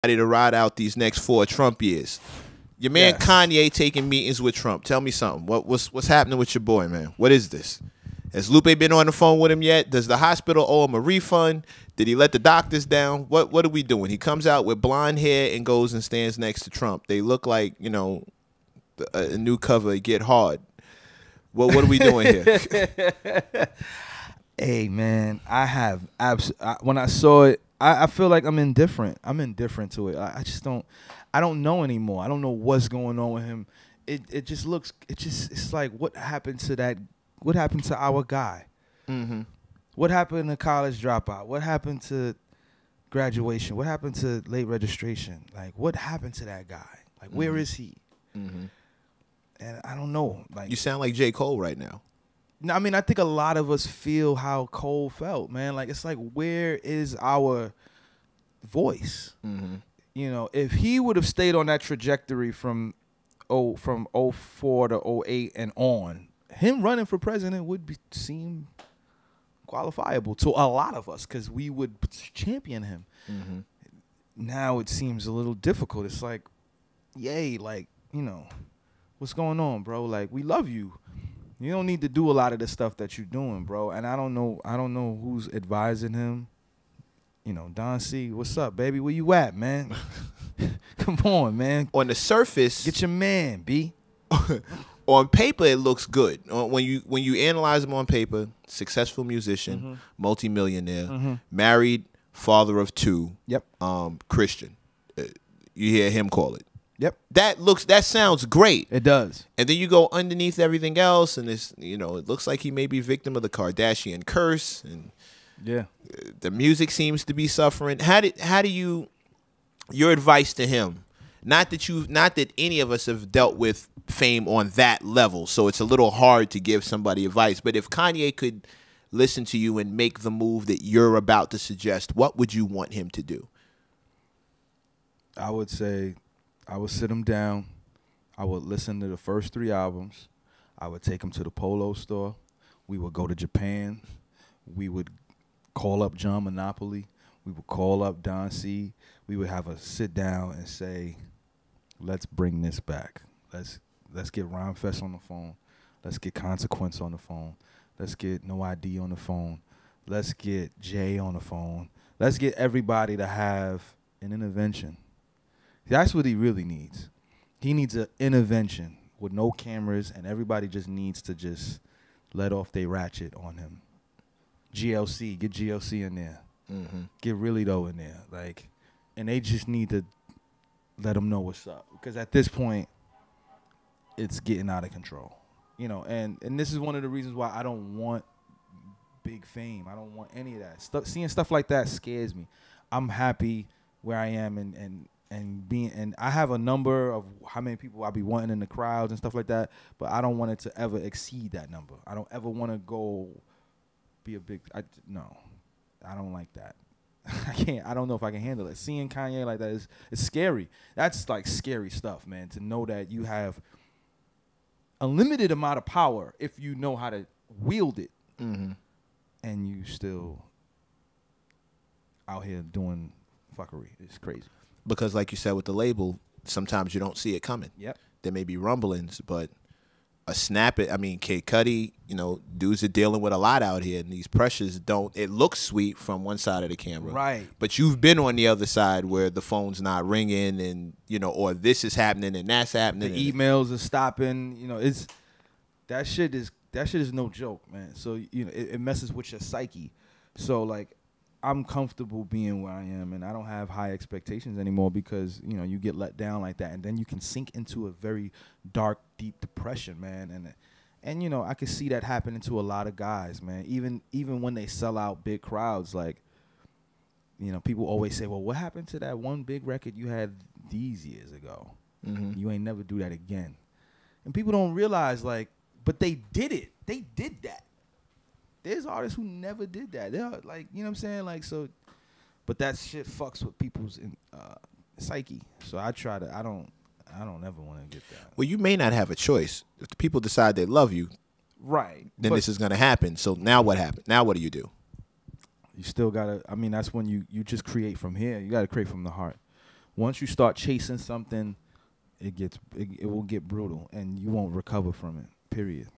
to ride out these next 4 Trump years. Your man Kanye taking meetings with Trump. Tell me something. What's happening with your boy, man? What is this? Has Lupe been on the phone with him yet? Does the hospital owe him a refund? Did he let the doctors down? What are we doing? He comes out with blonde hair and goes and stands next to Trump. They look like, you know, a new cover, Get Hard. What are we doing here? Hey, man, when I saw it, I feel like I'm indifferent. I'm indifferent to it. I just don't. I don't know anymore. I don't know what's going on with him. It's like, what happened to that? What happened to our guy? Mm-hmm. What happened to college dropout? What happened to graduation? What happened to late registration? Like, what happened to that guy? Like, where is he? Mm-hmm. And I don't know. Like, you sound like J. Cole right now. No, I mean, I think a lot of us feel how Cole felt, man. Like, it's like, where is our voice? Mm-hmm. You know, if he would have stayed on that trajectory from 04 to 08 and on, him running for president would seem qualifiable to a lot of us because we would champion him. Mm-hmm. Now it seems a little difficult. It's like, yay, like, you know, what's going on, bro? Like, we love you. You don't need to do a lot of the stuff that you're doing, bro. And I don't know who's advising him. You know, Don C, what's up, baby? Where you at, man? Come on, man. On the surface, get your man, B. On paper, it looks good. When you analyze him on paper, successful musician, multimillionaire, married, father of 2. Yep. Christian. You hear him call it. Yep. That sounds great. It does. And then you go underneath everything else, and it's, you know, it looks like he may be victim of the Kardashian curse, and the music seems to be suffering. How do you, your advice to him? Not that any of us have dealt with fame on that level, so it's a little hard to give somebody advice. But if Kanye could listen to you and make the move that you're about to suggest, what would you want him to do? I would say, I would sit him down. I would listen to the first 3 albums. I would take him to the Polo store. We would go to Japan. We would call up John Monopoly. We would call up Don C. We would have a sit down and say, let's bring this back. Let's get Rhyme Fest on the phone. Let's get Consequence on the phone. Let's get No ID on the phone. Let's get Jay on the phone. Let's get everybody to have an intervention. That's what he really needs. He needs an intervention with no cameras, and everybody just needs to just let off their ratchet on him. GLC, get GLC in there. Mm-hmm. Get Really Though in there. Like, and they just need to let them know what's up. Because at this point, it's getting out of control. You know, and this is one of the reasons why I don't want big fame. I don't want any of that. Seeing stuff like that scares me. I'm happy where I am and I have a number of how many people I'll be wanting in the crowds and stuff like that, but I don't want it to ever exceed that number. I don't ever want to go be a big, no, I don't like that. I don't know if I can handle it. Seeing Kanye like that is scary. That's like scary stuff, man, to know that you have a limited amount of power if you know how to wield it, and you still out here doing fuckery. It's crazy. Because like you said with the label, sometimes you don't see it coming. Yep. There may be rumblings, but a snap it. I mean, Kid Cudi, you know, dudes are dealing with a lot out here, and these pressures don't. It looks sweet from one side of the camera, right? But you've been on the other side where the phone's not ringing, and you know, or this is happening and that's happening. The emails are stopping. You know, that shit is no joke, man. So you know, it messes with your psyche. So like, I'm comfortable being where I am, and I don't have high expectations anymore because, you know, you get let down like that, and then you can sink into a very dark, deep depression, man. And you know, I can see that happening to a lot of guys, man. Even when they sell out big crowds, like, you know, people always say, well, what happened to that one big record you had these years ago? You ain't never do that again. And people don't realize, like, but they did it. They did that. There's artists who never did that. They're like, you know what I'm saying? Like, so, but that shit fucks with people's psyche. So I don't ever want to get that. Well, you may not have a choice. If the people decide they love you, right, then this is going to happen. So now what happened? Now what do? You still got to, I mean, that's when you just create from here. You got to create from the heart. once you start chasing something, it will get brutal, and you won't recover from it. Period.